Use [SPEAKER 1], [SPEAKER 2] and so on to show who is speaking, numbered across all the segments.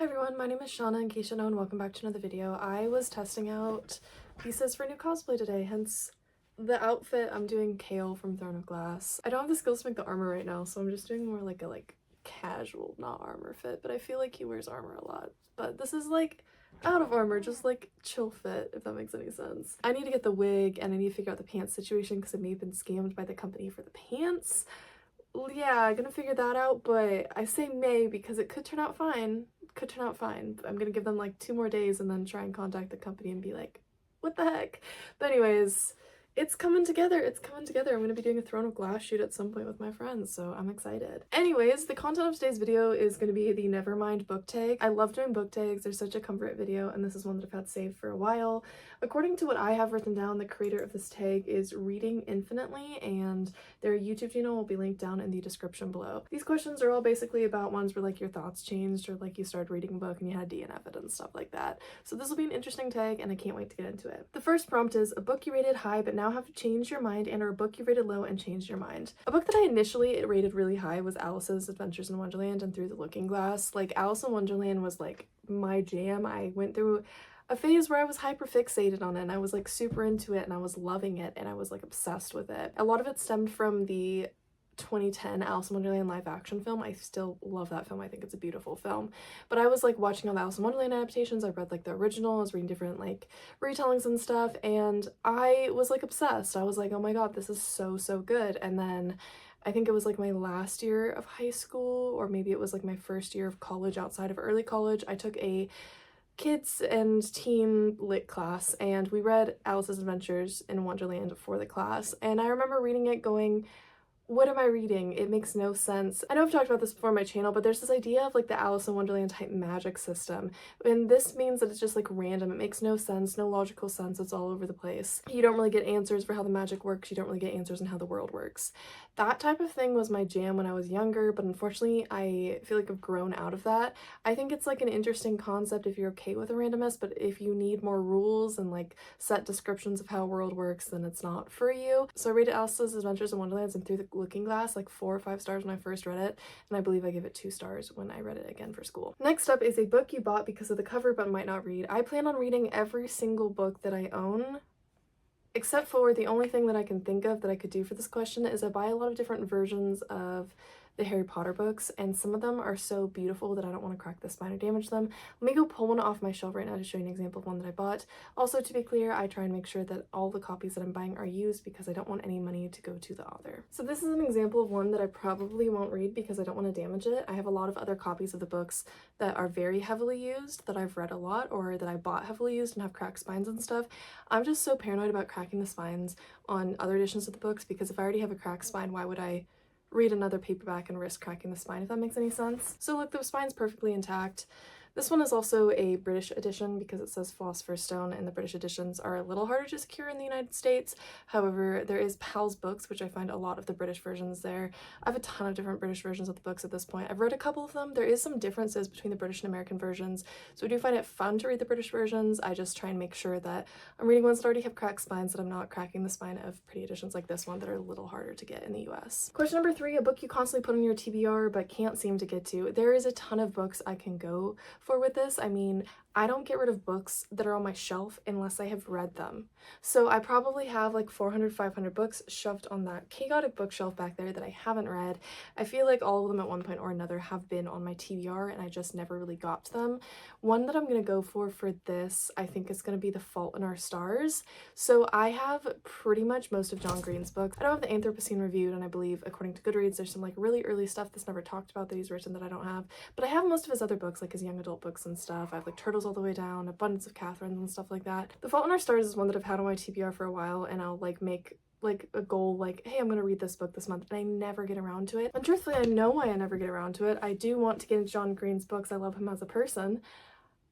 [SPEAKER 1] everyone, my name is Shauna, in case you know, and welcome back to another video. I was testing out pieces for new cosplay today, hence the outfit. I'm doing Kale from Throne of Glass. I don't have the skills to make the armor right now, so I'm just doing more like a casual, not armor fit, but I feel like he wears armor a lot. But this is like out of armor, just like chill fit, if that makes any sense. I need to get the wig and I need to figure out the pants situation because I may have been scammed by the company for the pants. Yeah, gonna figure that out, but I say may because it could turn out fine. Could turn out fine. I'm gonna give them like 2 more days and then try and contact the company and be like, what the heck? But anyways, it's coming together. It's coming together. I'm gonna be doing a Throne of Glass shoot at some point with my friends, so I'm excited. Anyways, the content of today's video is gonna be the Nevermind book tag. I love doing book tags. They're such a comfort video, and this is one that I've had saved for a while. According to what I have written down, the creator of this tag is Reading Infinitely, and their YouTube channel will be linked down in the description below. These questions are all basically about ones where like your thoughts changed or like you started reading a book and you had to DNF it and stuff like that. So this will be an interesting tag and I can't wait to get into it. The first prompt is a book you rated high but now have changed your mind, and or a book you rated low and changed your mind. A book that I initially rated really high was Alice's Adventures in Wonderland and Through the Looking Glass. Like Alice in Wonderland was like my jam. I went through a phase where I was hyper fixated on it and I was like super into it and I was loving it and I was like obsessed with it. A lot of it stemmed from the 2010 Alice in Wonderland live action film. I still love that film. I think it's a beautiful film. But I was like watching all the Alice in Wonderland adaptations. I read like the original, I was reading different like retellings and stuff, and I was like obsessed. I was like, oh my god, this is so good. And then I think it was like my last year of high school, or maybe it was like my first year of college outside of early college, I took a kids and teen lit class and we read Alice's Adventures in Wonderland for the class, and I remember reading it going, what am I reading? It makes no sense. I know I've talked about this before on my channel, but there's this idea of like the Alice in Wonderland type magic system, and this means that it's just like random. It makes no sense, no logical sense. It's all over the place. You don't really get answers for how the magic works. You don't really get answers on how the world works. That type of thing was my jam when I was younger, but unfortunately I feel like I've grown out of that. I think it's like an interesting concept if you're okay with a randomness, but if you need more rules and like set descriptions of how a world works, then it's not for you. So I rated Alice's Adventures in Wonderland and Through the Looking Glass like 4 or 5 stars when I first read it, and I believe I give it 2 stars when I read it again for school. Next up is a book you bought because of the cover but might not read. I plan on reading every single book that I own, except for the only thing that I can think of that I could do for this question is I buy a lot of different versions of the Harry Potter books, and some of them are so beautiful that I don't want to crack the spine or damage them. Let me go pull one off my shelf right now to show you an example of one that I bought. Also, to be clear, I try and make sure that all the copies that I'm buying are used because I don't want any money to go to the author. So this is an example of one that I probably won't read because I don't want to damage it. I have a lot of other copies of the books that are very heavily used that I've read a lot, or that I bought heavily used and have cracked spines and stuff. I'm just so paranoid about cracking the spines on other editions of the books because if I already have a cracked spine, why would I read another paperback and risk cracking the spine, if that makes any sense? So look, the spine's perfectly intact. This one is also a British edition because it says Philosopher's Stone, and the British editions are a little harder to secure in the United States. However, there is Pal's Books, which I find a lot of the British versions there. I have a ton of different British versions of the books at this point. I've read a couple of them. There is some differences between the British and American versions, so I do find it fun to read the British versions. I just try and make sure that I'm reading ones that already have cracked spines, that I'm not cracking the spine of pretty editions like this one that are a little harder to get in the US. Question number 3, a book you constantly put on your TBR but can't seem to get to. There is a ton of books I can go for with this. I mean, I don't get rid of books that are on my shelf unless I have read them. So I probably have like 400, 500 books shoved on that chaotic bookshelf back there that I haven't read. I feel like all of them at one point or another have been on my TBR and I just never really got to them. One that I'm going to go for this, I think is going to be The Fault in Our Stars. So I have pretty much most of John Green's books. I don't have the Anthropocene reviewed, and I believe according to Goodreads there's some like really early stuff that's never talked about that he's written that I don't have. But I have most of his other books, like his young adult books and stuff. I have like Turtles All the Way Down, Abundance of Catherine and stuff like that. The Fault in Our Stars is one that I've had on my TBR for a while, and I'll like make like a goal like, hey, I'm gonna read this book this month, and I never get around to it. And truthfully, I know why I never get around to it. I do want to get into John Green's books. I love him as a person.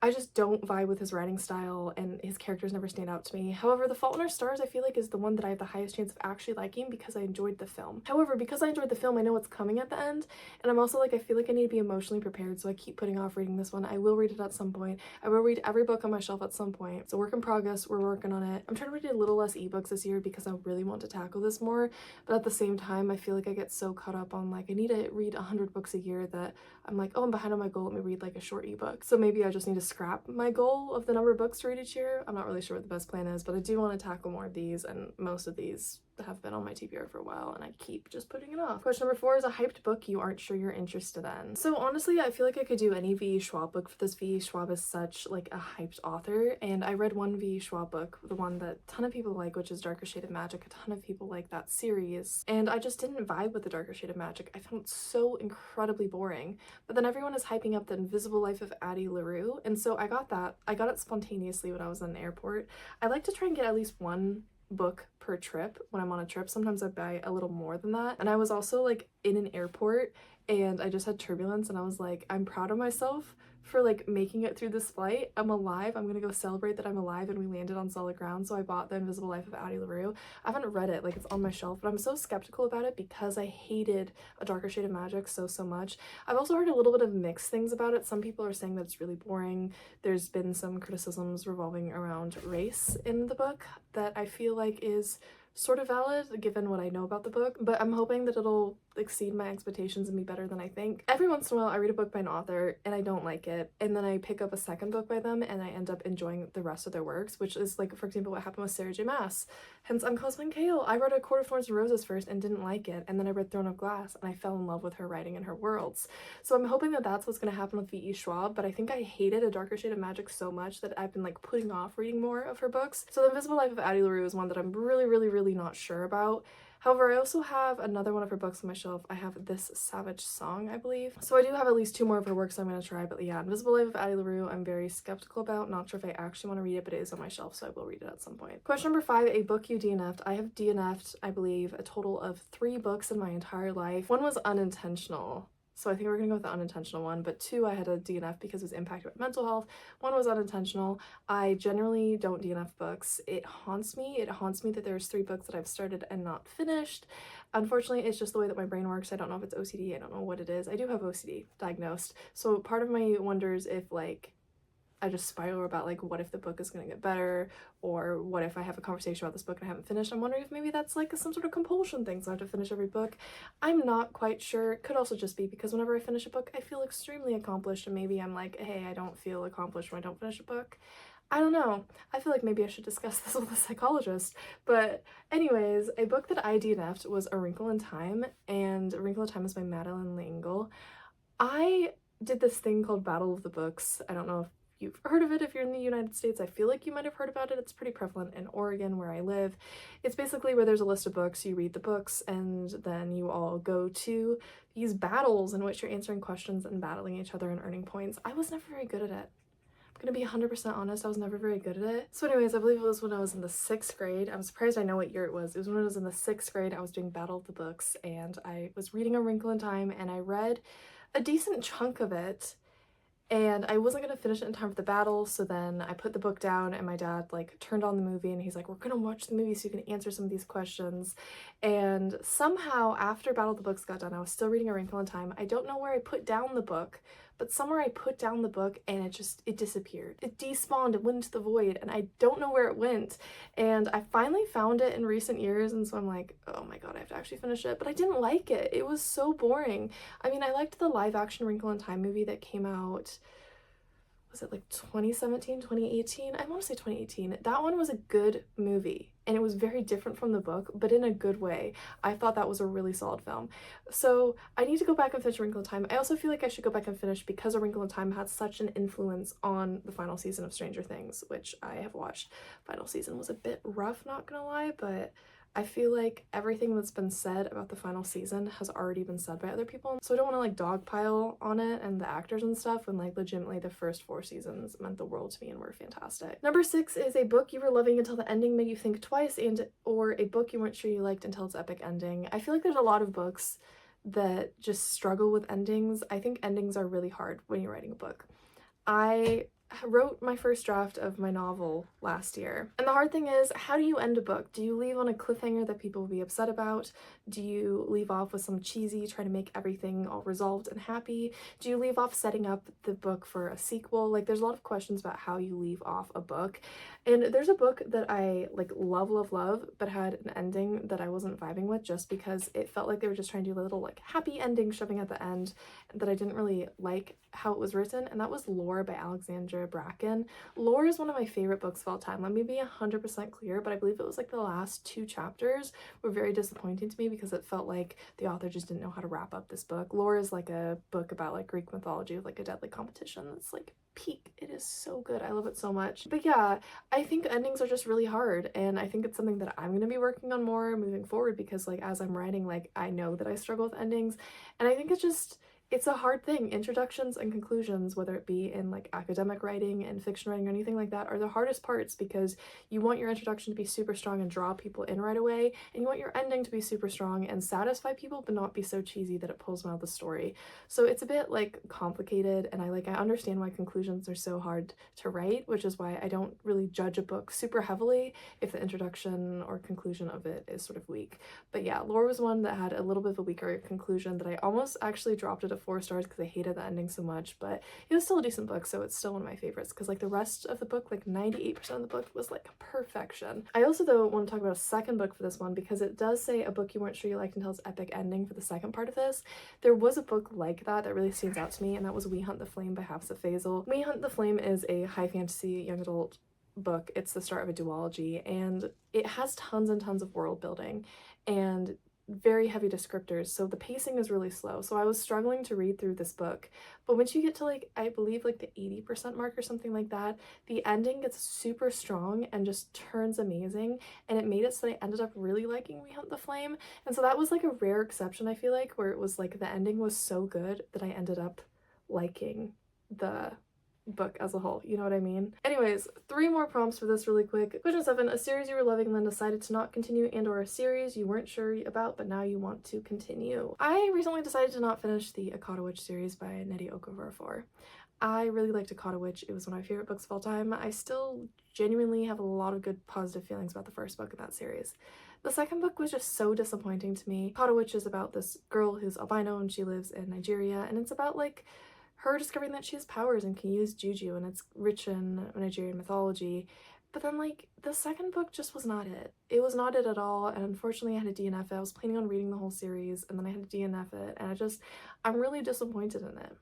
[SPEAKER 1] I just don't vibe with his writing style and his characters never stand out to me. However, The Fault in Our Stars I feel like is the one that I have the highest chance of actually liking because I enjoyed the film. However, because I enjoyed the film, I know what's coming at the end, and I'm also like, I feel like I need to be emotionally prepared, so I keep putting off reading this one. I will read it at some point. I will read every book on my shelf at some point. It's a work in progress. We're working on it. I'm trying to read a little less ebooks this year because I really want to tackle this more, but at the same time, I feel like I get so caught up on like, I need to read 100 books a year that I'm like, oh, I'm behind on my goal. Let me read like a short ebook. So maybe I just need to scrap my goal of the number of books to read each year. I'm not really sure what the best plan is, but I do want to tackle more of these, and most of these have been on my TBR for a while and I keep just putting it off. Question number 4 is a hyped book you aren't sure you're interested in. So honestly, I feel like I could do any V.E. Schwab book for this. V.E. Schwab is such like a hyped author, and I read one V.E. Schwab book, the one that a ton of people like, which is Darker Shade of Magic. A ton of people like that series, and I just didn't vibe with the Darker Shade of Magic. I found it so incredibly boring, but then everyone is hyping up The Invisible Life of Addie LaRue, and so I got that. I got it spontaneously when I was in the airport. I like to try and get at least one book per trip when I'm on a trip. Sometimes I buy a little more than that. And I was also like in an airport and I just had turbulence, and I was like, I'm proud of myself for like making it through this flight. I'm alive. I'm gonna go celebrate that I'm alive and we landed on solid ground. So I bought The Invisible Life of Addie LaRue. I haven't read it, like it's on my shelf, but I'm so skeptical about it because I hated A Darker Shade of Magic so much. I've also heard a little bit of mixed things about it. Some people are saying that it's really boring. There's been some criticisms revolving around race in the book that I feel like is sort of valid given what I know about the book, but I'm hoping that it'll exceed my expectations and be better than I think. Every once in a while I read a book by an author and I don't like it, and then I pick up a second book by them and I end up enjoying the rest of their works, which is like, for example, what happened with Sarah J Maas. Hence I'm cosplaying Kale. I read A Court of Thorns and Roses first and didn't like it, and then I read Throne of Glass and I fell in love with her writing and her worlds. So I'm hoping that that's what's going to happen with V.E. Schwab, but I think I hated A Darker Shade of Magic so much that I've been like putting off reading more of her books. So The Invisible Life of Addie LaRue is one that I'm really not sure about. However, I also have another one of her books on my shelf. I have This Savage Song, I believe. So I do have at least 2 more of her works I'm going to try, but yeah, Invisible Life of Addie LaRue I'm very skeptical about. Not sure if I actually want to read it, but it is on my shelf, so I will read it at some point. Question number 5, a book you DNF'd. I have DNF'd, I believe, a total of 3 books in my entire life. One was unintentional, so I think we're gonna go with the unintentional one, but 2 I had a DNF because it was impacted by mental health. 1 was unintentional. I generally don't DNF books. It haunts me. It haunts me that there's 3 books that I've started and not finished. Unfortunately, it's just the way that my brain works. I don't know if it's OCD. I don't know what it is. I do have OCD diagnosed. So part of my wonders if like I just spiral about like, what if the book is going to get better, or what if I have a conversation about this book and I haven't finished. I'm wondering if maybe that's like some sort of compulsion thing, so I have to finish every book. I'm not quite sure. It could also just be because whenever I finish a book, I feel extremely accomplished, and maybe I'm like, hey, I don't feel accomplished when I don't finish a book. I don't know. I feel like maybe I should discuss this with a psychologist. But anyways, a book that I DNF'd was A Wrinkle in Time, and A Wrinkle in Time is by Madeleine L'Engle. I did this thing called Battle of the Books. I don't know if you've heard of it if you're in the United States. I feel like you might have heard about it. It's pretty prevalent in Oregon where I live. It's basically where there's a list of books, you read the books, and then you all go to these battles in which you're answering questions and battling each other and earning points. I was never very good at it. I'm gonna be 100% honest, I was never very good at it. So anyways, I believe it was when I was in the 6th grade. I'm surprised I know what year it was. It was when I was in the 6th grade. I was doing Battle of the Books and I was reading A Wrinkle in Time, and I read a decent chunk of it, and I wasn't gonna finish it in time for the battle, so then I put the book down and my dad like turned on the movie and he's like, we're gonna watch the movie so you can answer some of these questions. And somehow after Battle of the Books got done, I was still reading A Wrinkle in Time. I don't know where I put down the book, but somewhere I put down the book and it disappeared. It despawned, it went into the void, and I don't know where it went. And I finally found it in recent years, and so I'm like, oh my god, I have to actually finish it. But I didn't like it. It was so boring. I mean, I liked the live action Wrinkle in Time movie that came out, was it like 2017, 2018? I want to say 2018. That one was a good movie, and it was very different from the book, but in a good way. I thought that was a really solid film. So I need to go back and finish A Wrinkle in Time. I also feel like I should go back and finish because A Wrinkle in Time had such an influence on the final season of Stranger Things, which I have watched. Final season was a bit rough, not gonna lie, but I feel like everything that's been said about the final season has already been said by other people, so I don't want to like dogpile on it and the actors and stuff when like legitimately the first 4 seasons meant the world to me and were fantastic. Number 6 is a book you were loving until the ending made you think twice, and or a book you weren't sure you liked until its epic ending. I feel like there's a lot of books that just struggle with endings. I think endings are really hard when you're writing a book. I wrote my first draft of my novel last year. And the hard thing is, how do you end a book? Do you leave on a cliffhanger that people will be upset about? Do you leave off with some cheesy, try to make everything all resolved and happy? Do you leave off setting up the book for a sequel? Like, there's a lot of questions about how you leave off a book. And there's a book that I like love, but had an ending that I wasn't vibing with just because it felt like they were just trying to do a little like happy ending shoving at the end that I didn't really like how it was written, and that was Lore by Alexandra Bracken. Lore is one of my favorite books of all time. Let me be 100% clear, but I believe it was like the last 2 chapters were very disappointing to me because it felt like the author just didn't know how to wrap up this book. Lore is like a book about like Greek mythology with like a deadly competition that's like peak. It is so good. I love it so much. But yeah, I think endings are just really hard, and I think it's something that I'm going to be working on more moving forward because like as I'm writing, like I know that I struggle with endings, and I think it's a hard thing. Introductions and conclusions, whether it be in like academic writing and fiction writing or anything like that, are the hardest parts because you want your introduction to be super strong and draw people in right away, and you want your ending to be super strong and satisfy people but not be so cheesy that it pulls them out of the story. So it's a bit like complicated, and I understand why conclusions are so hard to write, which is why I don't really judge a book super heavily if the introduction or conclusion of it is sort of weak. But yeah, Lore was one that had a little bit of a weaker conclusion that I almost actually dropped it a 4 stars because I hated the ending so much, but it was still a decent book, so it's still one of my favorites because like the rest of the book, like 98% of the book was like perfection. I also though want to talk about a second book for this one because it does say a book you weren't sure you liked until its epic ending for the second part of this. There was a book like that really stands out to me, and that was We Hunt the Flame by Hafsa Faisal. We Hunt the Flame is a high fantasy young adult book. It's the start of a duology, and it has tons and tons of world building and very heavy descriptors, so the pacing is really slow. So I was struggling to read through this book, but once you get to like I believe like the 80% mark or something like that, the ending gets super strong and just turns amazing, and it made it so that I ended up really liking We Hunt the Flame. And so that was like a rare exception, I feel like, where it was like the ending was so good that I ended up liking the book as a whole, you know what I mean? Anyways, 3 more prompts for this really quick. Question 7, a series you were loving and then decided to not continue, and or a series you weren't sure about but now you want to continue. I recently decided to not finish the Akata Witch series by Nnedi Okorafor. I really liked Akata Witch. It was one of my favorite books of all time. I still genuinely have a lot of good positive feelings about the first book in that series. The second book was just so disappointing to me. Akata Witch is about this girl who's albino and she lives in Nigeria, and it's about like her discovering that she has powers and can use juju, and it's rich in Nigerian mythology. But then like the second book just was not it. It was not it at all, and unfortunately I had to DNF it. I was planning on reading the whole series and then I had to DNF it, and I'm really disappointed in it.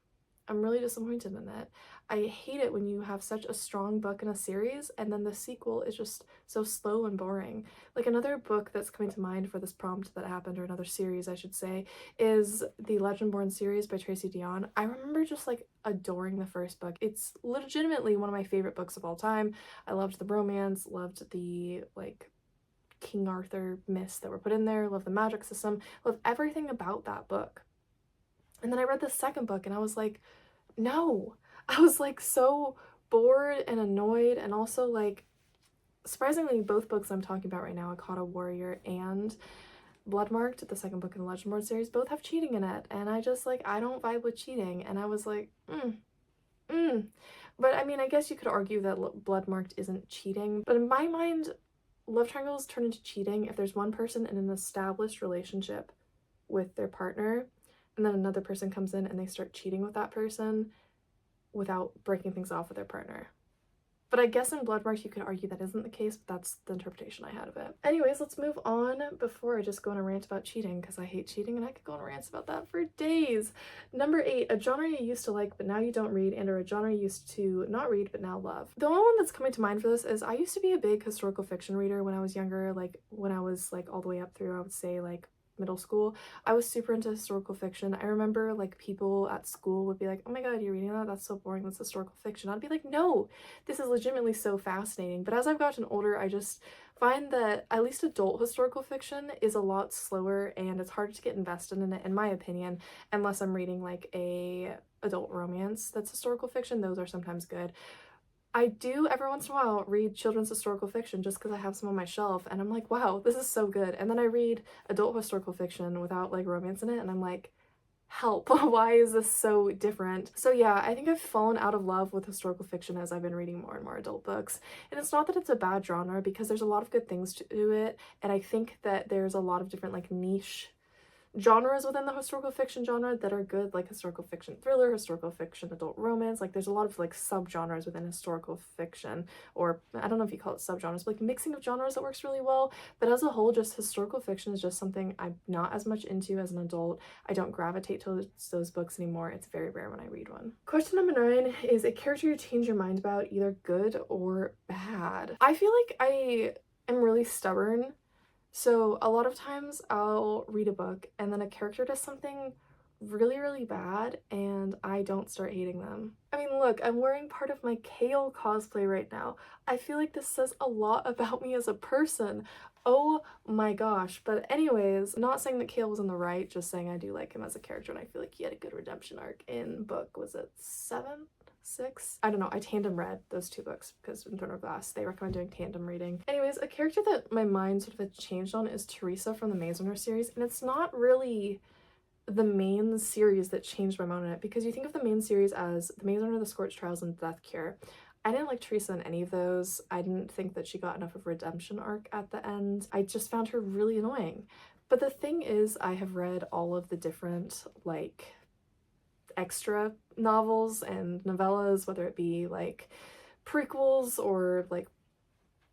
[SPEAKER 1] I'm really disappointed in it. I hate it when you have such a strong book in a series and then the sequel is just so slow and boring. Like another book that's coming to mind for this prompt that happened, or another series I should say, is the Legendborn series by Tracy Deonn. I remember just like adoring the first book. It's legitimately one of my favorite books of all time. I loved the romance, loved the like King Arthur myths that were put in there, loved the magic system, loved everything about that book. And then I read the second book and I was like, no. I was like so bored and annoyed, and also like surprisingly both books I'm talking about right now, Akata Warrior and Bloodmarked, the second book in the Legendborn series, both have cheating in it, and I just like I don't vibe with cheating, and I was like but I mean I guess you could argue that Bloodmarked isn't cheating, but in my mind love triangles turn into cheating if there's one person in an established relationship with their partner and then another person comes in and they start cheating with that person without breaking things off with their partner. But I guess in Bloodmarked you could argue that isn't the case, but that's the interpretation I had of it. Anyways, let's move on before I just go on a rant about cheating, because I hate cheating and I could go on rants about that for days. Number 8, a genre you used to like but now you don't read, and or a genre you used to not read but now love. The only one that's coming to mind for this is I used to be a big historical fiction reader when I was younger, like when I was like all the way up through I would say like middle school. I was super into historical fiction. I remember like people at school would be like, oh my god, you're reading that? That's so boring, that's historical fiction. I'd be like, no, this is legitimately so fascinating. But as I've gotten older, I just find that at least adult historical fiction is a lot slower and it's harder to get invested in it, in my opinion, unless I'm reading like a adult romance that's historical fiction. Those are sometimes good. I do every once in a while read children's historical fiction just because I have some on my shelf and I'm like, wow, this is so good. And then I read adult historical fiction without like romance in it and I'm like, help, why is this so different? So yeah, I think I've fallen out of love with historical fiction as I've been reading more and more adult books. And it's not that it's a bad genre, because there's a lot of good things to it, and I think that there's a lot of different like niche genres within the historical fiction genre that are good, like historical fiction thriller, historical fiction adult romance. Like there's a lot of like subgenres within historical fiction, or I don't know if you call it subgenres, but like mixing of genres that works really well. But as a whole, just historical fiction is just something I'm not as much into as an adult. I don't gravitate towards those books anymore. It's very rare when I read one. Question number 9 is a character you change your mind about, either good or bad. I feel like I am really stubborn. So a lot of times I'll read a book and then a character does something really, really bad and I don't start hating them. I mean, look, I'm wearing part of my Kale cosplay right now. I feel like this says a lot about me as a person. Oh my gosh. But anyways, not saying that Kale was in the right, just saying I do like him as a character and I feel like he had a good redemption arc in book, was it 7? 6? I don't know. I tandem read those two books because in Throne of Glass they recommend doing tandem reading. Anyways, a character that my mind sort of had changed on is Teresa from the Maze Runner series, and it's not really the main series that changed my mind on it, because you think of the main series as the Maze Runner, the Scorched Trials, and Death Cure. I didn't like Teresa in any of those. I didn't think that she got enough of a redemption arc at the end. I just found her really annoying. But the thing is, I have read all of the different like extra novels and novellas, whether it be like prequels or like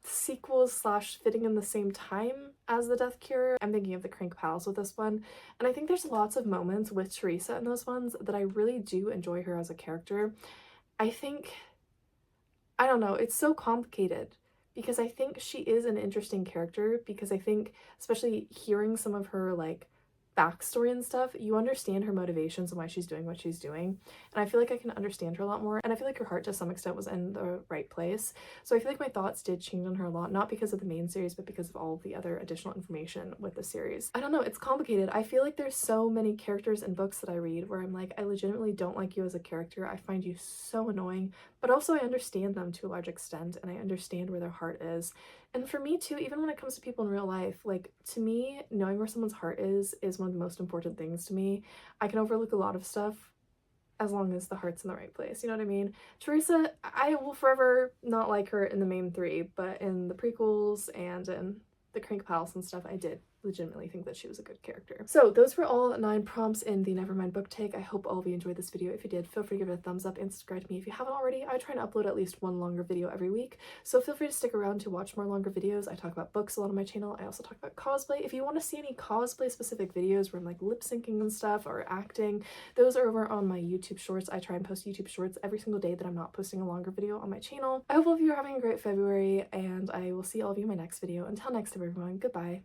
[SPEAKER 1] sequels slash fitting in the same time as the Death Cure. I'm thinking of the Crank Palace with this one, and I think there's lots of moments with Teresa in those ones that I really do enjoy her as a character. I think, I don't know, it's so complicated because I think she is an interesting character, because I think especially hearing some of her like backstory and stuff, you understand her motivations and why she's doing what she's doing, and I feel like I can understand her a lot more, and I feel like her heart to some extent was in the right place. So I feel like my thoughts did change on her a lot, not because of the main series but because of all of the other additional information with the series. I don't know, it's complicated. I feel like there's so many characters in books that I read where I'm like, I legitimately don't like you as a character, I find you so annoying, but also I understand them to a large extent and I understand where their heart is. And for me too, even when it comes to people in real life, like to me, knowing where someone's heart is one of the most important things to me. I can overlook a lot of stuff as long as the heart's in the right place, you know what I mean? Teresa, I will forever not like her in the main 3, but in the prequels and in the Crank Palace and stuff, I did legitimately think that she was a good character. So those were all 9 prompts in the Nevermind Book Tag. I hope all of you enjoyed this video. If you did, feel free to give it a thumbs up and subscribe to me if you haven't already. I try and upload at least one longer video every week, so feel free to stick around to watch more longer videos. I talk about books a lot on my channel. I also talk about cosplay. If you want to see any cosplay specific videos where I'm like lip syncing and stuff or acting, those are over on my YouTube shorts. I try and post YouTube shorts every single day that I'm not posting a longer video on my channel. I hope all of you are having a great February, and I will see all of you in my next video. Until next time, everyone, goodbye.